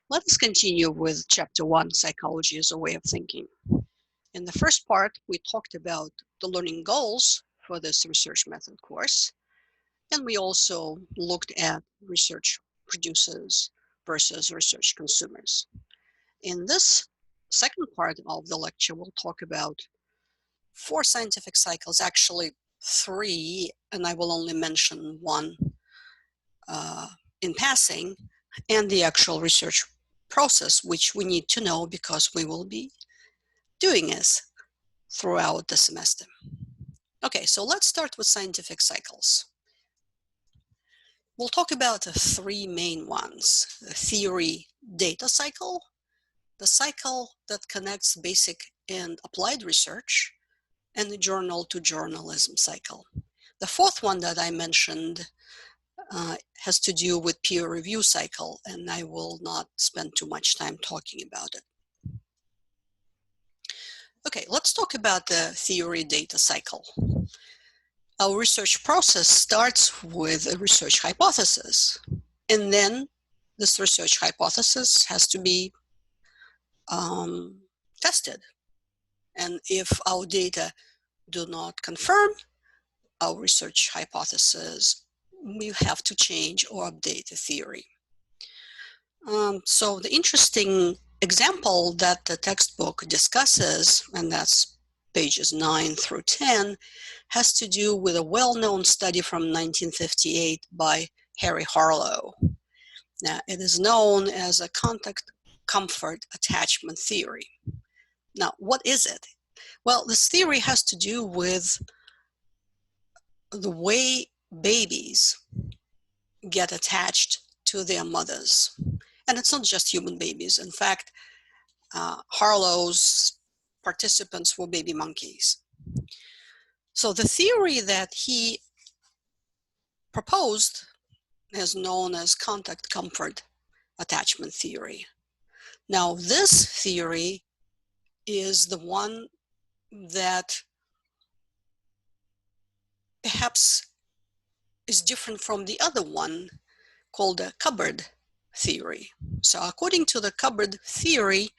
Let us continue with Chapter 1, Psychology as a Way of Thinking. In the first part, we talked about the learning goals for this research method course, and we also looked at research producers versus research consumers. In this second part of the lecture, we'll talk about 4 scientific cycles, actually 3, and I will only mention one in passing, and the actual research process, which we need to know because we will be doing this throughout the semester. Okay, so let's start with scientific cycles. We'll talk about the 3 main ones: the theory data cycle, the cycle that connects basic and applied research, and the journal to journalism cycle. The 4th one that I mentioned has to do with peer review cycle, and I will not spend too much time talking about it. Okay, let's talk about the theory data cycle. Our research process starts with a research hypothesis, and then this research hypothesis has to be tested. And if our data do not confirm our research hypothesis, we have to change or update the theory. So the interesting example that the textbook discusses, and that's pages 9 through 10, has to do with a well-known study from 1958 by Harry Harlow. Now, it is known as a contact comfort attachment theory. Now, what is it? Well, this theory has to do with the way babies get attached to their mothers. And it's not just human babies. In fact, Harlow's participants were baby monkeys. So the theory that he proposed is known as contact comfort attachment theory. Now, this theory is the one that perhaps is different from the other one called the cupboard theory. So according to the cupboard theory,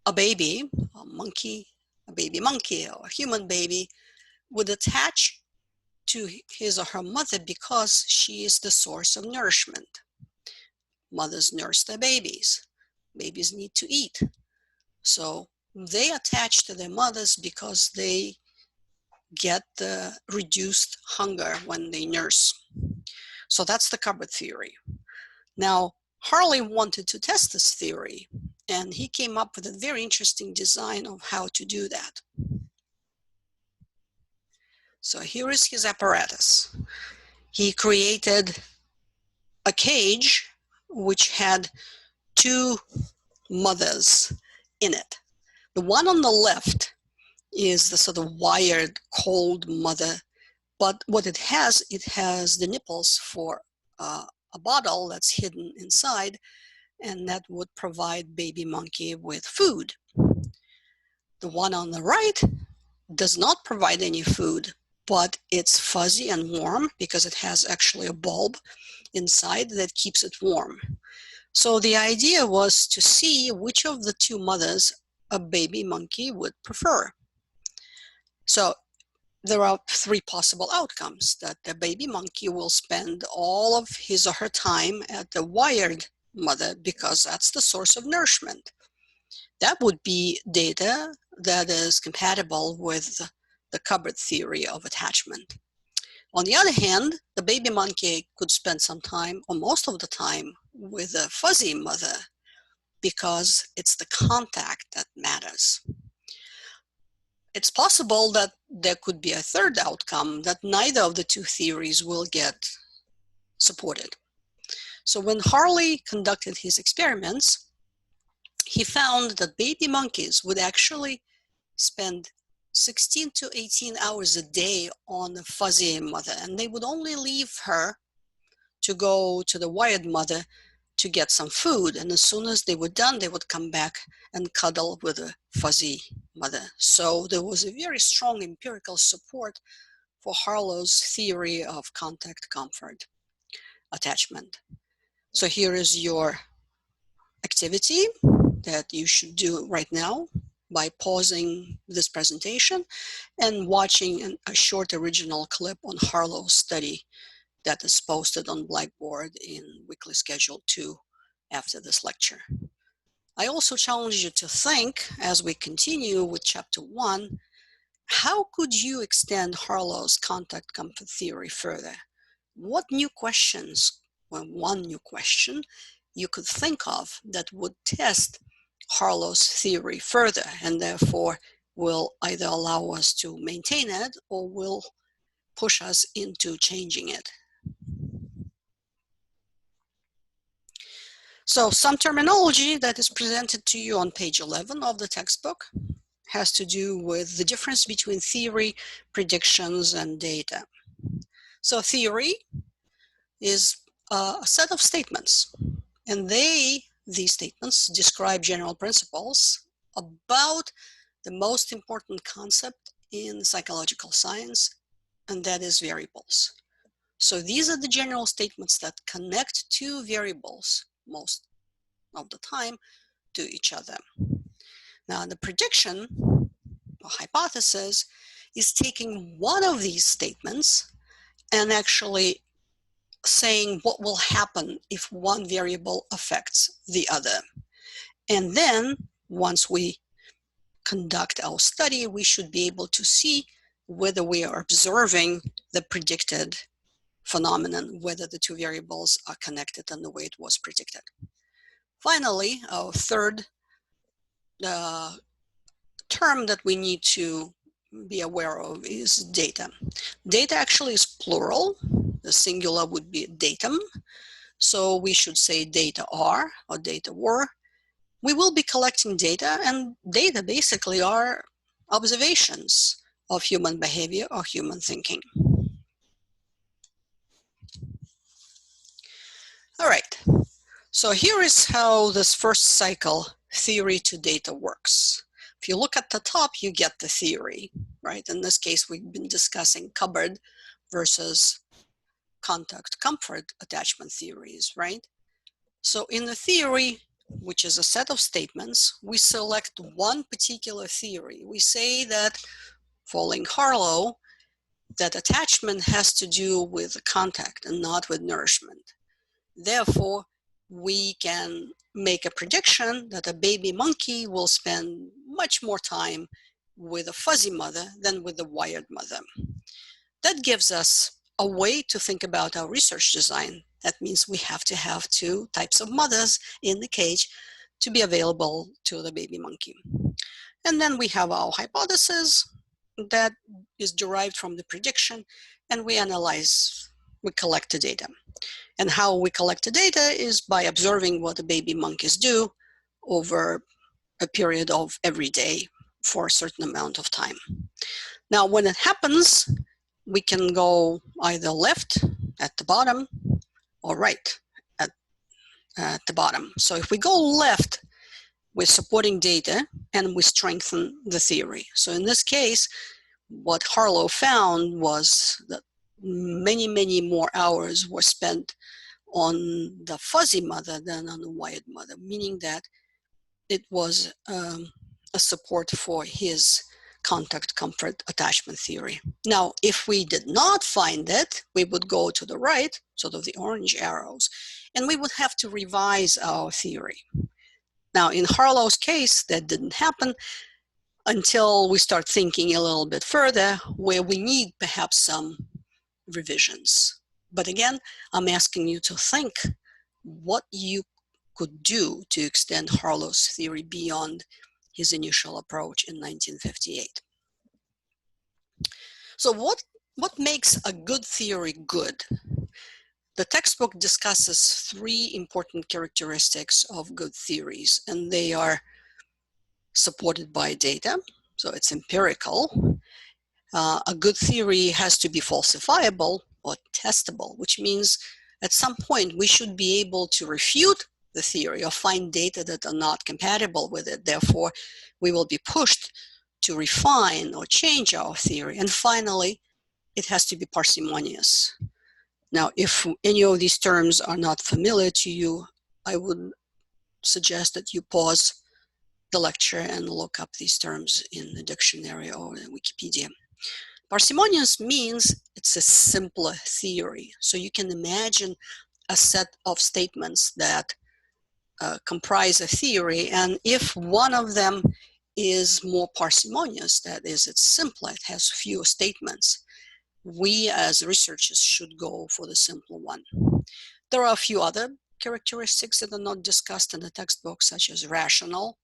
a baby, a monkey, a baby monkey, or a human baby would attach to his or her mother because she is the source of nourishment. Mothers nurse their babies. Babies need to eat. So they attach to their mothers because they get the reduced hunger when they nurse. So that's the cupboard theory. Now, Harley wanted to test this theory, and he came up with a very interesting design of how to do that. So here is his apparatus. He created a cage which had 2 mothers in it. The one on the left is the sort of wired, cold mother, but what it has the nipples for a bottle that's hidden inside, and that would provide baby monkey with food. The one on the right does not provide any food, but it's fuzzy and warm because it has actually a bulb inside that keeps it warm. So the idea was to see which of the 2 mothers a baby monkey would prefer. So there are 3 possible outcomes: that the baby monkey will spend all of his or her time at the wired mother because that's the source of nourishment. That would be data that is compatible with the cupboard theory of attachment. On the other hand, the baby monkey could spend some time, or most of the time, with a fuzzy mother because it's the contact that matters. It's possible that there could be a third outcome, that neither of the 2 theories will get supported. So when Harley conducted his experiments, he found that baby monkeys would actually spend 16 to 18 hours a day on the fuzzy mother, and they would only leave her to go to the wired mother to get some food. And as soon as they were done, they would come back and cuddle with a fuzzy mother. So there was a very strong empirical support for Harlow's theory of contact comfort attachment. So here is your activity that you should do right now by pausing this presentation and watching a short original clip on Harlow's study that is posted on Blackboard in weekly schedule 2 after this lecture. I also challenge you to think, as we continue with chapter 1, how could you extend Harlow's contact comfort theory further? What new questions, well, one new question, you could think of that would test Harlow's theory further and therefore will either allow us to maintain it or will push us into changing it. So some terminology that is presented to you on page 11 of the textbook has to do with the difference between theory, predictions, and data. So theory is a set of statements, and these statements describe general principles about the most important concept in psychological science, and that is variables. So these are the general statements that connect two variables most of the time to each other. Now, the prediction or hypothesis is taking one of these statements and actually saying what will happen if one variable affects the other. And then once we conduct our study, we should be able to see whether we are observing the predicted phenomenon, whether the two variables are connected in the way it was predicted. Finally, our third term that we need to be aware of is data. Data actually is plural. The singular would be datum. So we should say data are or data were. We will be collecting data, and data basically are observations of human behavior or human thinking. All right, so here is how this first cycle, theory to data, works. If you look at the top, you get the theory, right? In this case, we've been discussing cupboard versus contact comfort attachment theories, right? So in the theory, which is a set of statements, we select one particular theory. We say that, following Harlow, that attachment has to do with contact and not with nourishment. Therefore, we can make a prediction that a baby monkey will spend much more time with a fuzzy mother than with a wired mother. That gives us a way to think about our research design. That means we have to have two types of mothers in the cage to be available to the baby monkey. And then we have our hypothesis that is derived from the prediction, and we collect the data. And how we collect the data is by observing what the baby monkeys do over a period of every day for a certain amount of time. Now, when it happens, we can go either left at the bottom or right at the bottom. So if we go left, we're supporting data and we strengthen the theory. So in this case, what Harlow found was that many, many more hours were spent on the fuzzy mother than on the wired mother, meaning that it was a support for his contact comfort attachment theory. Now, if we did not find it, we would go to the right, sort of the orange arrows, and we would have to revise our theory. Now, in Harlow's case, that didn't happen until we start thinking a little bit further, where we need perhaps some revisions. But again, I'm asking you to think what you could do to extend Harlow's theory beyond his initial approach in 1958. So what makes a good theory good? The textbook discusses three important characteristics of good theories, and they are supported by data, so it's empirical. A good theory has to be falsifiable or testable, which means at some point we should be able to refute the theory or find data that are not compatible with it. Therefore, we will be pushed to refine or change our theory. And finally, it has to be parsimonious. Now, if any of these terms are not familiar to you, I would suggest that you pause the lecture and look up these terms in the dictionary or in Wikipedia. Parsimonious means it's a simpler theory. So you can imagine a set of statements that comprise a theory, and if one of them is more parsimonious, that is, it's simpler, it has fewer statements, we as researchers should go for the simpler one. There are a few other characteristics that are not discussed in the textbook, such as rational.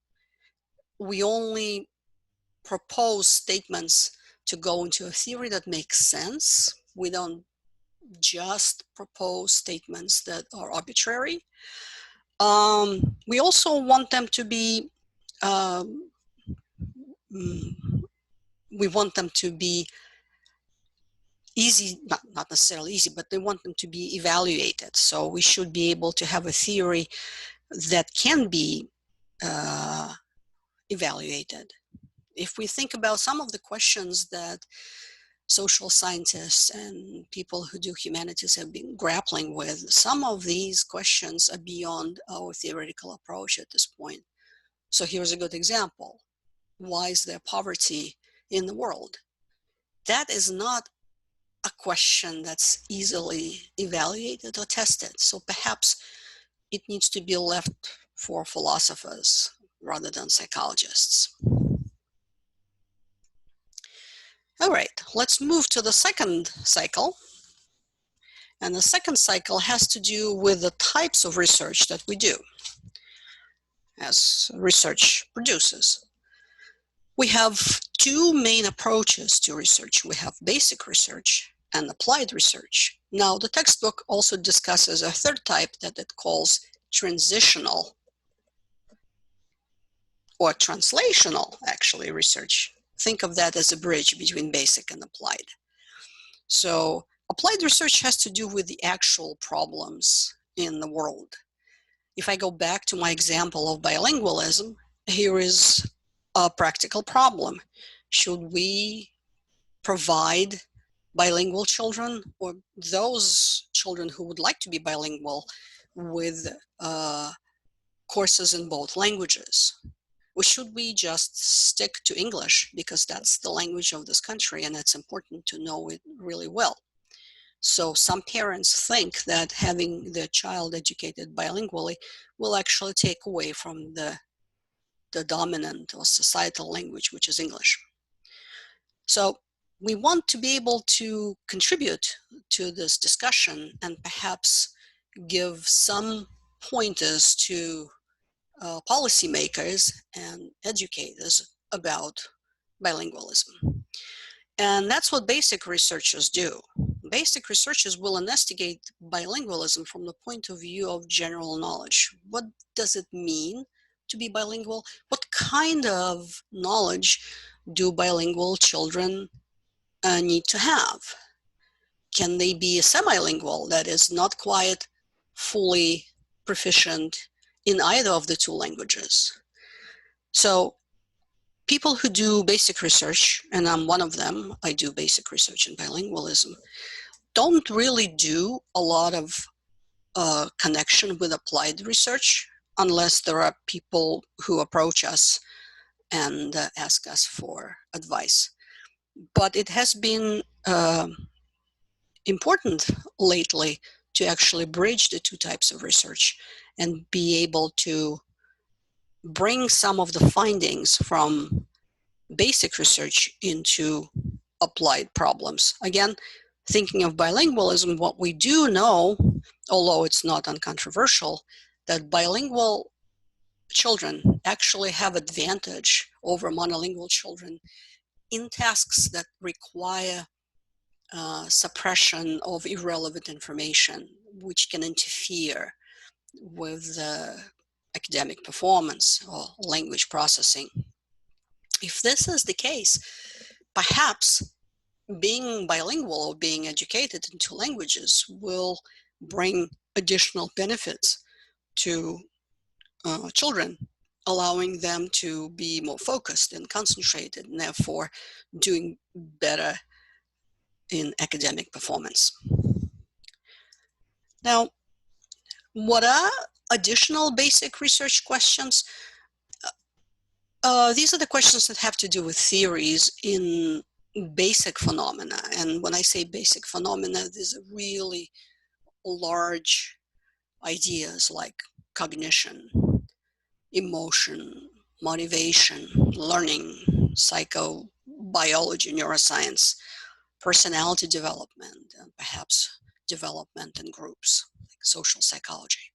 We only propose statements to go into a theory that makes sense. We don't just propose statements that are arbitrary. We also want them to be, we want them to be easy, not necessarily easy, but they want them to be evaluated. So we should be able to have a theory that can be evaluated. If we think about some of the questions that social scientists and people who do humanities have been grappling with, some of these questions are beyond our theoretical approach at this point. So here's a good example. Why is there poverty in the world? That is not a question that's easily evaluated or tested. So perhaps it needs to be left for philosophers rather than psychologists. All right, let's move to the second cycle. And the second cycle has to do with the types of research that we do as research producers. We have two main approaches to research. We have basic research and applied research. Now, the textbook also discusses a third type that it calls transitional or translational, actually, research. Think of that as a bridge between basic and applied. So applied research has to do with the actual problems in the world. If I go back to my example of bilingualism, here is a practical problem. Should we provide bilingual children or those children who would like to be bilingual with courses in both languages? Or should we just stick to English because that's the language of this country and it's important to know it really well? So some parents think that having their child educated bilingually will actually take away from the dominant or societal language, which is English. So we want to be able to contribute to this discussion and perhaps give some pointers to policymakers and educators about bilingualism. And that's what basic researchers do. Basic researchers will investigate bilingualism from the point of view of general knowledge. What does it mean to be bilingual? What kind of knowledge do bilingual children need to have? Can they be semilingual, that is, not quite fully proficient in either of the two languages? So people who do basic research, and I'm one of them, I do basic research in bilingualism, don't really do a lot of connection with applied research unless there are people who approach us and ask us for advice. But it has been important lately to actually bridge the two types of research and be able to bring some of the findings from basic research into applied problems. Again, thinking of bilingualism, what we do know, although it's not uncontroversial, that bilingual children actually have advantage over monolingual children in tasks that require suppression of irrelevant information, which can interfere with academic performance or language processing. If this is the case, perhaps being bilingual or being educated in two languages will bring additional benefits to children, allowing them to be more focused and concentrated and therefore doing better in academic performance. Now, what are additional basic research questions. These are the questions that have to do with theories in basic phenomena. And when I say basic phenomena, these are really large ideas like cognition, emotion, motivation, learning, psychobiology, neuroscience, personality development, and perhaps development in groups, like social psychology.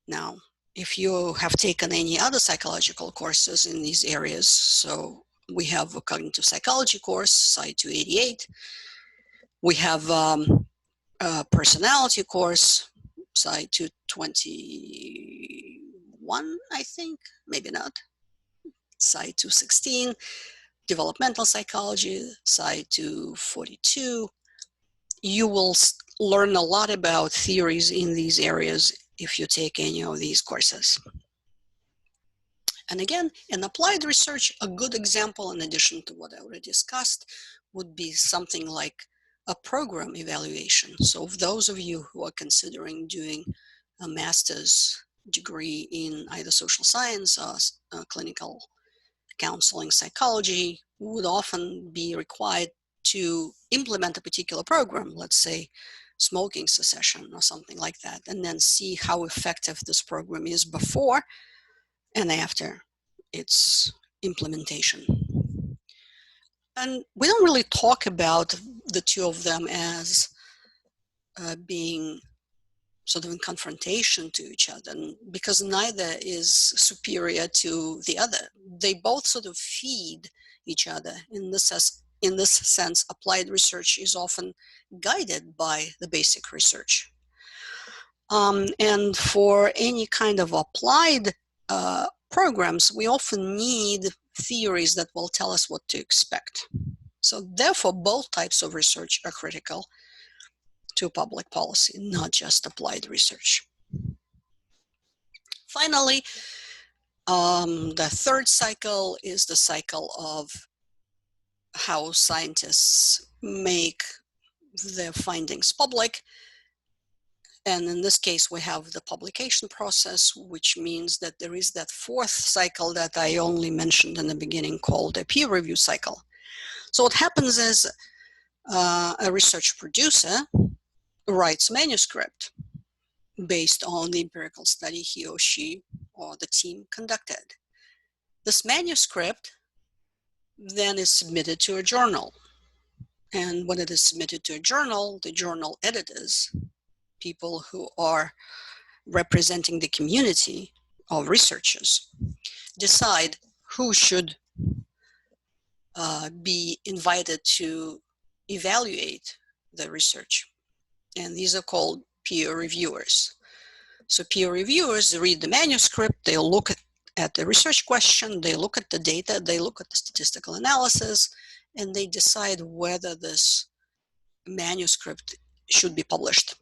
Now, if you have taken any other psychological courses in these areas, so we have a cognitive psychology course, Sci 288. We have a personality course, Sci 221, I think, maybe not, Sci 216, developmental psychology, Sci 242. You will learn a lot about theories in these areas if you take any of these courses. And again, in applied research, a good example, in addition to what I already discussed, would be something like a program evaluation. So for those of you who are considering doing a master's degree in either social science or clinical counseling psychology, would often be required to implement a particular program, let's say smoking cessation or something like that, and then see how effective this program is before and after its implementation. And we don't really talk about the two of them as being sort of in confrontation to each other, because neither is superior to the other. They both sort of feed each other. In this sense, applied research is often guided by the basic research. And for any kind of applied programs, we often need theories that will tell us what to expect. So therefore, both types of research are critical to public policy, not just applied research. Finally, the third cycle is the cycle of how scientists make their findings public. And in this case, we have the publication process, which means that there is that fourth cycle that I only mentioned in the beginning called a peer review cycle. So what happens is a research producer writes manuscript based on the empirical study he or she or the team conducted. This manuscript then is submitted to a journal. And when it is submitted to a journal, the journal editors, people who are representing the community of researchers, decide who should be invited to evaluate the research. And these are called peer reviewers. So peer reviewers read the manuscript, they look at the research question, they look at the data, they look at the statistical analysis, and they decide whether this manuscript should be published.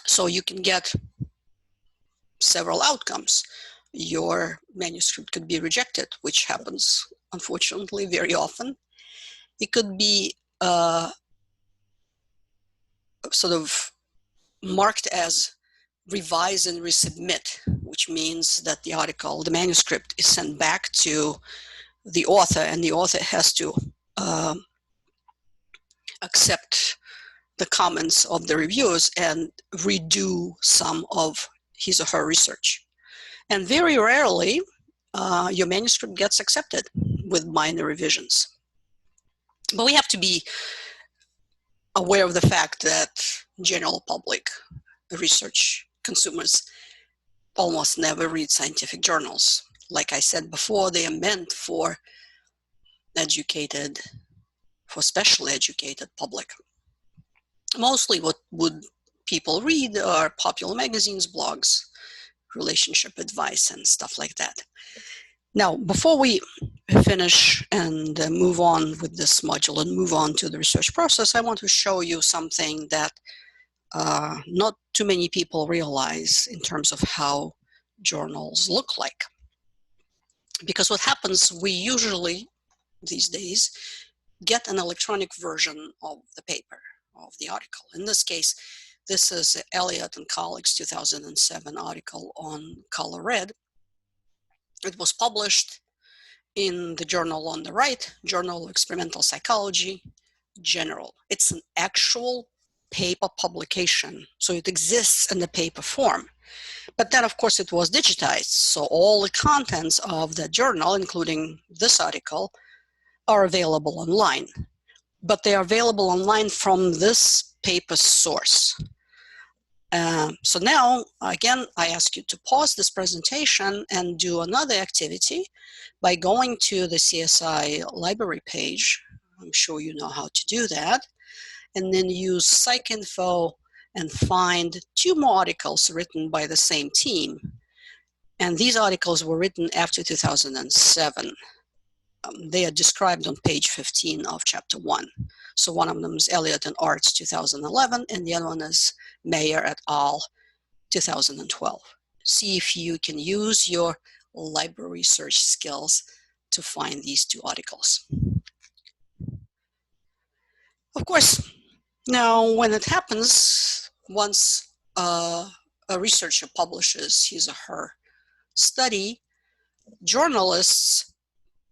So you can get several outcomes. Your manuscript could be rejected, which happens, unfortunately, very often. It could be sort of marked as revise and resubmit, which means that the article, the manuscript, is sent back to the author, and the author has to accept the comments of the reviewers and redo some of his or her research. And very rarely, your manuscript gets accepted with minor revisions. But we have to be aware of the fact that general public research consumers almost never read scientific journals. Like I said before, they are meant for specially educated public. Mostly what would people read are popular magazines, blogs, relationship advice, and stuff like that. Now, before we finish and move on with this module and move on to the research process, I want to show you something that not too many people realize in terms of how journals look like. Because what happens, we usually, these days, get an electronic version of the paper, of the article. In this case, This is Elliott and colleagues 2007 article on color red. It was published in the journal on the right, Journal of Experimental Psychology, General. It's an actual paper publication, so it exists in the paper form. But then, of course, it was digitized, so all the contents of the journal, including this article, are available online. But they are available online from this paper source. So now, again, I ask you to pause this presentation and do another activity by going to the CSI library page. I'm sure you know how to do that. And then use PsycInfo and find 2 more articles written by the same team. And these articles were written after 2007. They are described on page 15 of chapter 1. So one of them is Elliott and Arts 2011, and the other one is Mayer et al. 2012. See if you can use your library search skills to find these 2 articles. Of course, now when it happens, once a researcher publishes his or her study, journalists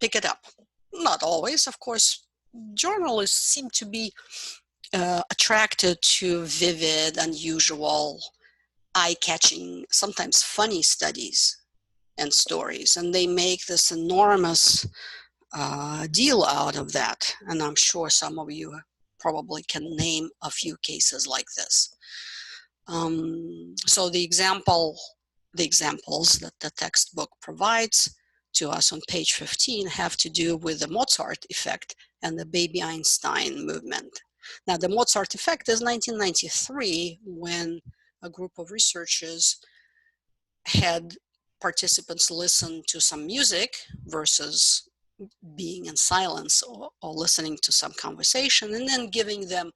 pick it up. Not always, of course. Journalists seem to be attracted to vivid, unusual, eye-catching, sometimes funny studies and stories, and they make this enormous deal out of that. And I'm sure some of you probably can name a few cases like this. So the examples that the textbook provides to us on page 15 have to do with the Mozart effect and the baby Einstein movement. Now, the Mozart effect is 1993, when a group of researchers had participants listen to some music versus being in silence or listening to some conversation, and then giving them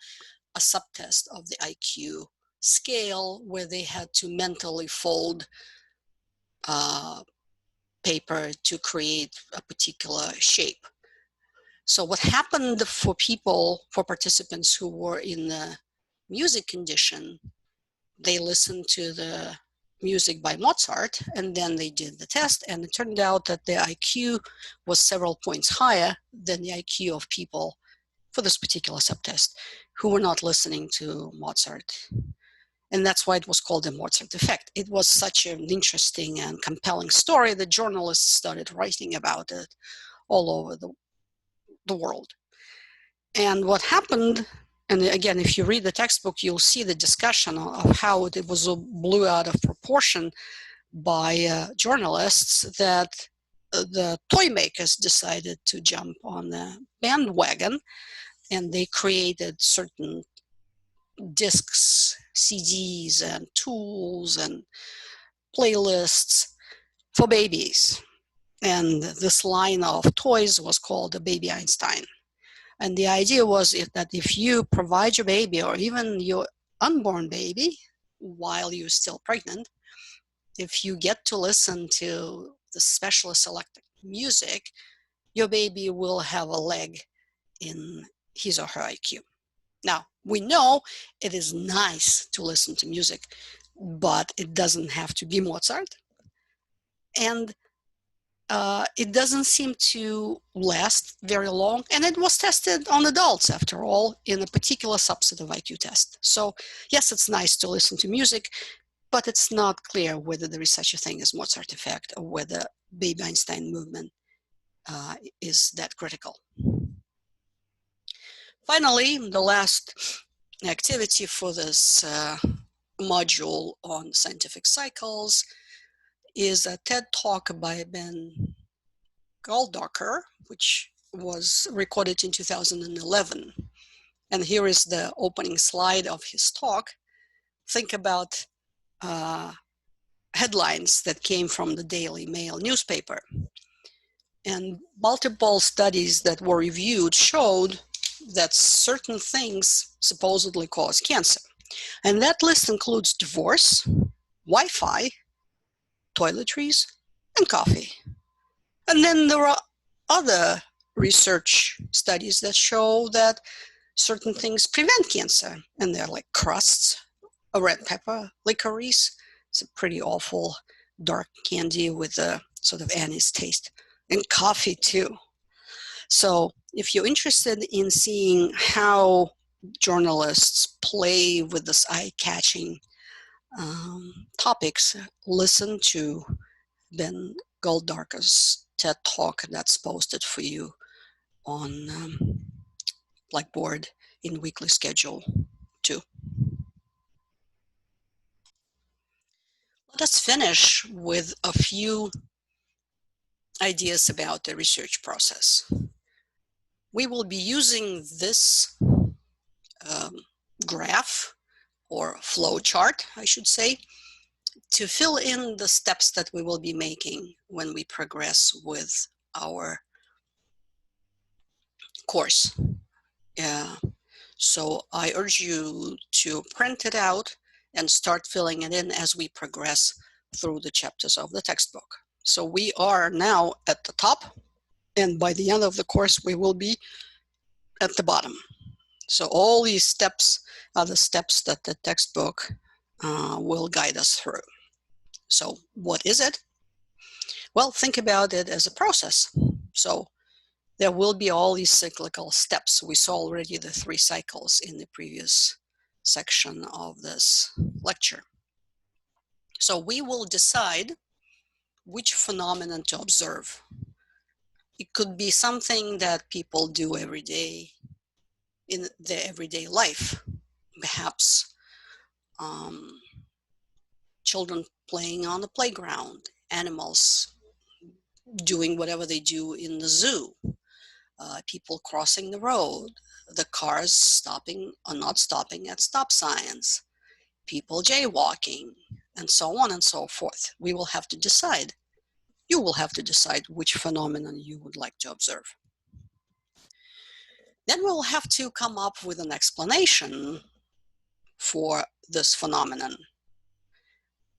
a subtest of the IQ scale where they had to mentally fold paper to create a particular shape. So what happened for participants who were in the music condition, they listened to the music by Mozart, and then they did the test, and it turned out that their IQ was several points higher than the IQ of people for this particular subtest who were not listening to Mozart. And that's why it was called the Mozart effect. It was such an interesting and compelling story that journalists started writing about it all over the world. And what happened, and again, if you read the textbook, you'll see the discussion of how it was blew out of proportion by journalists, that the toy makers decided to jump on the bandwagon, and they created certain discs, CDs, and tools and playlists for babies. And this line of toys was called the Baby Einstein. And the idea was that if you provide your baby, or even your unborn baby, while you're still pregnant, if you get to listen to the specially selected music, your baby will have a leg in his or her IQ. Now, we know it is nice to listen to music, but it doesn't have to be Mozart. And it doesn't seem to last very long. And it was tested on adults, after all, in a particular subset of IQ test. So yes, it's nice to listen to music, but it's not clear whether there is such a thing as Mozart effect, or whether baby Einstein movement is that critical. Finally, the last activity for this module on scientific cycles is a TED Talk by Ben Goldacre, which was recorded in 2011. And here is the opening slide of his talk. Think about headlines that came from the Daily Mail newspaper. And multiple studies that were reviewed showed that certain things supposedly cause cancer. And that list includes divorce, Wi-Fi, toiletries, and coffee. And then there are other research studies that show that certain things prevent cancer, and they're like crusts, a red pepper licorice. It's a pretty awful dark candy with a sort of anise taste, and coffee too. So if you're interested in seeing how journalists play with this eye-catching topics, listen to Ben Goldarka's TED Talk that's posted for you on Blackboard in weekly schedule too. Let us finish with a few ideas about the research process. We will be using this um, graph or flow chart, I should say, to fill in the steps that we will be making when we progress with our course. So I urge you to print it out and start filling it in as we progress through the chapters of the textbook. So we are now at the top, and by the end of the course, we will be at the bottom. So all these steps are the steps that the textbook will guide us through. So what is it? Well, think about it as a process. So there will be all these cyclical steps. We saw already the 3 cycles in the previous section of this lecture. So we will decide which phenomenon to observe. It could be something that people do every day in their everyday life. Perhaps children playing on the playground, animals doing whatever they do in the zoo, people crossing the road, the cars stopping or not stopping at stop signs, people jaywalking, and so on and so forth. We will have to decide. You will have to decide which phenomenon you would like to observe. Then we'll have to come up with an explanation for this phenomenon.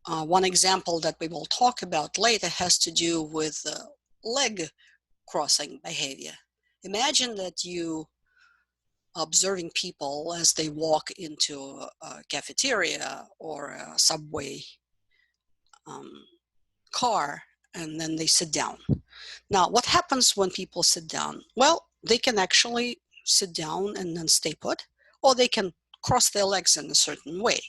One example that we will talk about later has to do with leg crossing behavior. Imagine that you observing people as they walk into a cafeteria or a subway car, and then they sit down. Now, what happens when people sit down? Well, they can actually sit down and then stay put, or they can cross their legs in a certain way.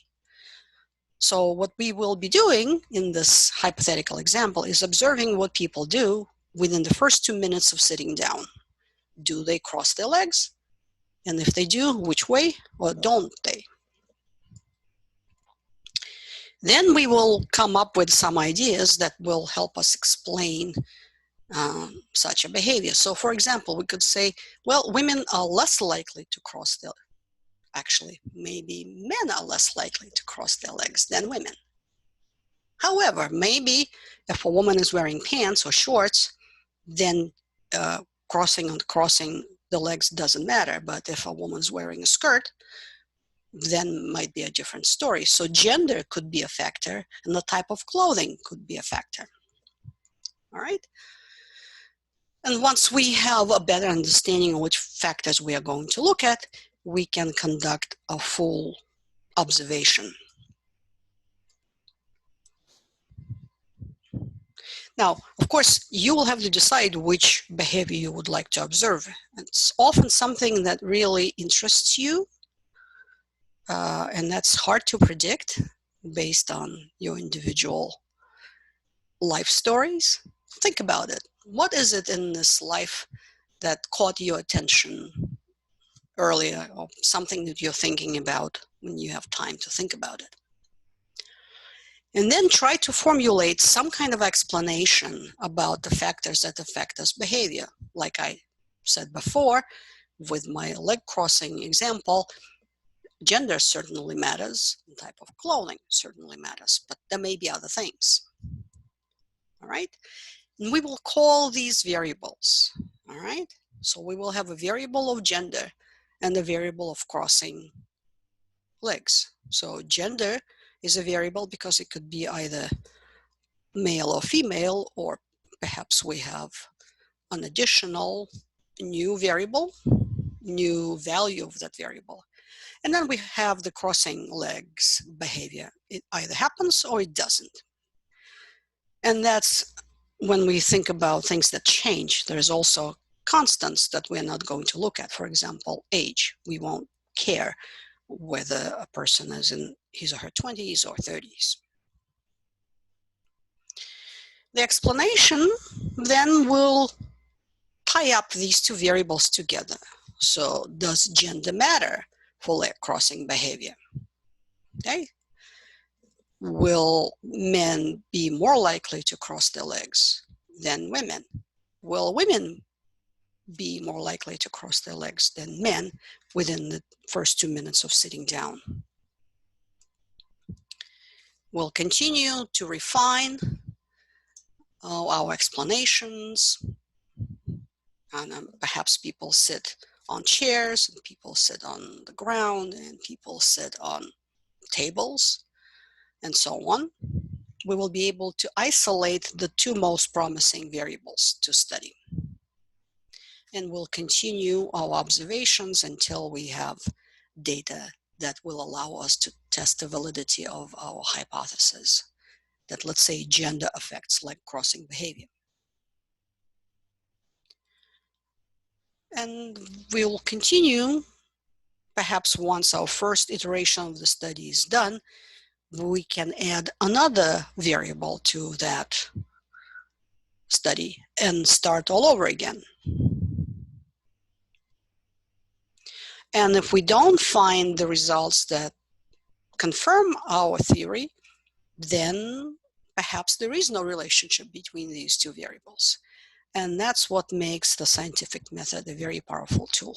So what we will be doing in this hypothetical example is observing what people do within the first 2 minutes of sitting down. Do they cross their legs? And if they do, which way, or don't they? Then we will come up with some ideas that will help us explain such a behavior. So for example, we could say, well, women are less likely to cross their, actually, maybe men are less likely to cross their legs than women. However, maybe if a woman is wearing pants or shorts, then crossing the legs doesn't matter. But if a woman's wearing a skirt, then might be a different story. So gender could be a factor, and the type of clothing could be a factor. All right. And once we have a better understanding of which factors we are going to look at, we can conduct a full observation. Now, of course, you will have to decide which behavior you would like to observe. It's often something that really interests you, and that's hard to predict based on your individual life stories. Think about it. What is it in this life that caught your attention earlier, or something that you're thinking about when you have time to think about it? And then try to formulate some kind of explanation about the factors that affect this behavior. Like I said before, with my leg crossing example, gender certainly matters, and type of clothing certainly matters, but there may be other things. All right? And we will call these variables. All right? So we will have a variable of gender and a variable of crossing legs. So gender is a variable because it could be either male or female, or perhaps we have an additional new variable, new value of that variable. And then we have the crossing legs behavior. It either happens or it doesn't. And that's when we think about things that change. There's also constants that we're not going to look at. For example, age. We won't care whether a person is in his or her 20s or 30s. The explanation then will tie up these two variables together. So does gender matter for leg crossing behavior? Okay. Will men be more likely to cross their legs than women? Will women be more likely to cross their legs than men within the first 2 minutes of sitting down? We'll continue to refine our explanations, and perhaps people sit on chairs, and people sit on the ground, and people sit on tables, and so on. We will be able to isolate the two most promising variables to study. And we'll continue our observations until we have data that will allow us to test the validity of our hypothesis that, let's say, gender affects leg crossing behavior. And we'll continue, perhaps once our first iteration of the study is done, we can add another variable to that study and start all over again. And if we don't find the results that confirm our theory, then perhaps there is no relationship between these two variables. And that's what makes the scientific method a very powerful tool.